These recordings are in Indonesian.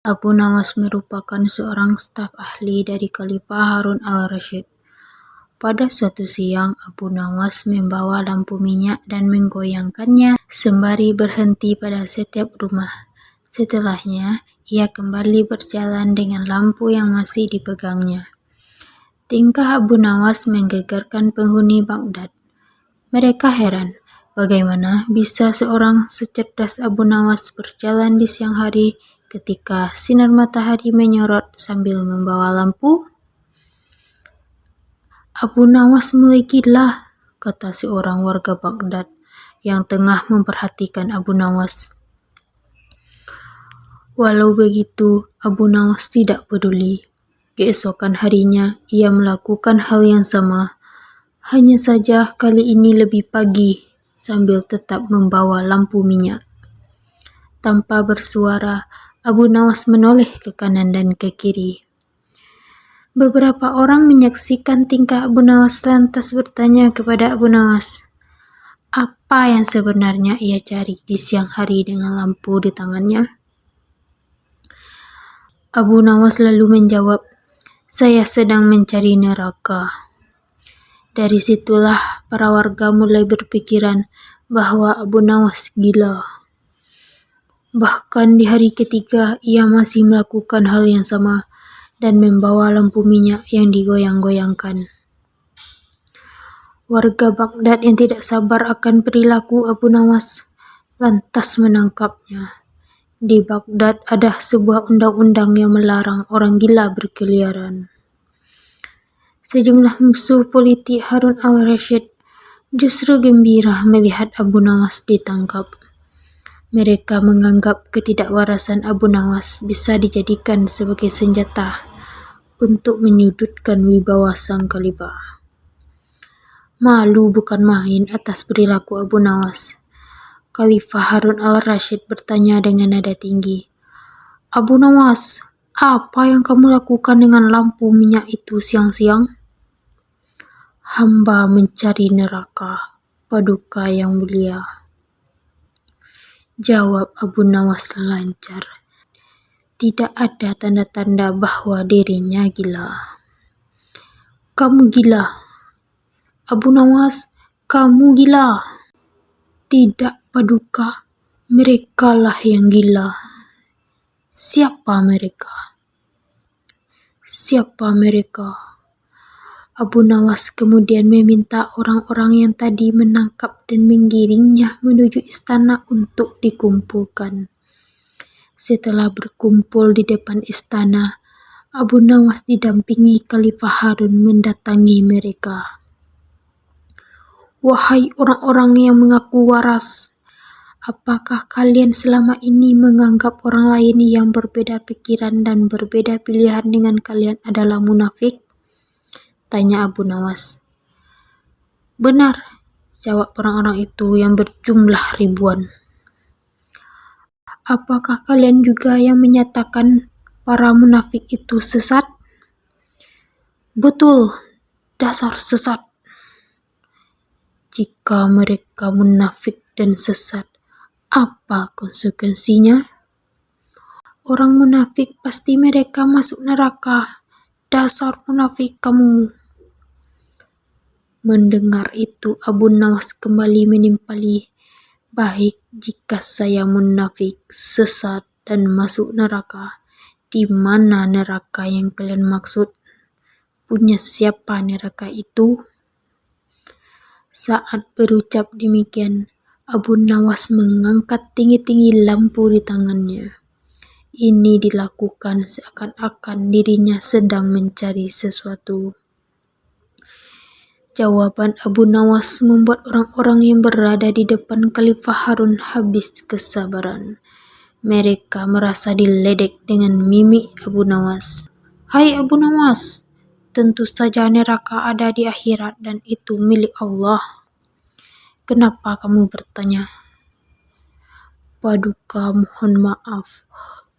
Abu Nawas merupakan seorang staf ahli dari Khalifah Harun al-Rasyid. Pada suatu siang, Abu Nawas membawa lampu minyak dan menggoyangkannya sembari berhenti pada setiap rumah. Setelahnya, ia kembali berjalan dengan lampu yang masih dipegangnya. Tingkah Abu Nawas menggegarkan penghuni Baghdad. Mereka heran, bagaimana bisa seorang secerdas Abu Nawas berjalan di siang hari ketika sinar matahari menyorot sambil membawa lampu? "Abu Nawas mulai gila," kata seorang warga Baghdad yang tengah memperhatikan Abu Nawas. Walau begitu, Abu Nawas tidak peduli. Keesokan harinya, ia melakukan hal yang sama. Hanya saja kali ini lebih pagi, sambil tetap membawa lampu minyak. Tanpa bersuara, Abu Nawas menoleh ke kanan dan ke kiri. Beberapa orang menyaksikan tingkah Abu Nawas lantas bertanya kepada Abu Nawas, apa yang sebenarnya ia cari di siang hari dengan lampu di tangannya? Abu Nawas lalu menjawab, "Saya sedang mencari neraka." Dari situlah para warga mulai berpikiran bahwa Abu Nawas gila. Bahkan di hari ketiga, ia masih melakukan hal yang sama dan membawa lampu minyak yang digoyang-goyangkan. Warga Baghdad yang tidak sabar akan perilaku Abu Nawas lantas menangkapnya. Di Baghdad ada sebuah undang-undang yang melarang orang gila berkeliaran. Sejumlah musuh politik Harun al-Rasyid justru gembira melihat Abu Nawas ditangkap. Mereka menganggap ketidakwarasan Abu Nawas bisa dijadikan sebagai senjata untuk menyudutkan wibawa sang khalifah. Malu bukan main atas perilaku Abu Nawas. Khalifah Harun al-Rasyid bertanya dengan nada tinggi, "Abu Nawas, apa yang kamu lakukan dengan lampu minyak itu siang-siang?" "Hamba mencari neraka, Paduka yang mulia," jawab Abu Nawas lancar. Tidak ada tanda-tanda bahwa dirinya gila. "Kamu gila, Abu Nawas, kamu gila." "Tidak, Paduka, merekalah yang gila." "Siapa mereka?" "Siapa mereka?" Abu Nawas kemudian meminta orang-orang yang tadi menangkap dan menggiringnya menuju istana untuk dikumpulkan. Setelah berkumpul di depan istana, Abu Nawas didampingi Khalifah Harun mendatangi mereka. "Wahai orang-orang yang mengaku waras, apakah kalian selama ini menganggap orang lain yang berbeda pikiran dan berbeda pilihan dengan kalian adalah munafik?" tanya Abu Nawas. "Benar," jawab orang-orang itu yang berjumlah ribuan. "Apakah kalian juga yang menyatakan para munafik itu sesat?" "Betul, dasar sesat." "Jika mereka munafik dan sesat, apa konsekuensinya?" "Orang munafik pasti mereka masuk neraka. Dasar munafik kamu." Mendengar itu, Abu Nawas kembali menimpali, "Baik, jika saya munafik, sesat, dan masuk neraka, di mana neraka yang kalian maksud? Punya siapa neraka itu?" Saat berucap demikian, Abu Nawas mengangkat tinggi-tinggi lampu di tangannya. Ini dilakukan seakan-akan dirinya sedang mencari sesuatu. Jawaban Abu Nawas membuat orang-orang yang berada di depan Khalifah Harun habis kesabaran. Mereka merasa diledek dengan mimik Abu Nawas. "Hai Abu Nawas, tentu saja neraka ada di akhirat dan itu milik Allah. Kenapa kamu bertanya?" "Paduka, mohon maaf.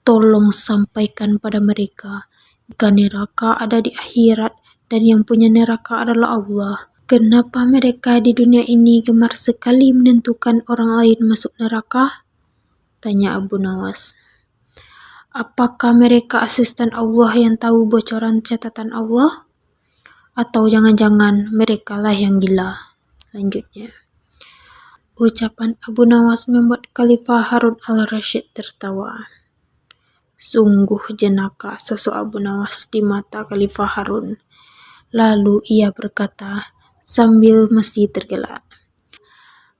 Tolong sampaikan pada mereka, jika neraka ada di akhirat dan yang punya neraka adalah Allah, kenapa mereka di dunia ini gemar sekali menentukan orang lain masuk neraka?" tanya Abu Nawas. Apakah mereka asisten Allah yang tahu bocoran catatan Allah? Atau jangan-jangan merekalah yang gila? Lanjutnya. Ucapan Abu Nawas membuat Khalifah Harun al-Rasyid tertawa. Sungguh jenaka sosok Abu Nawas di mata Khalifah Harun. Lalu ia berkata sambil masih tergelak,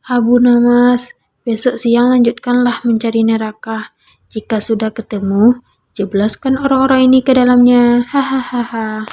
Abu Nawas, besok siang lanjutkanlah mencari neraka. Jika sudah ketemu, jebloskan orang-orang ini ke dalamnya. Hahaha.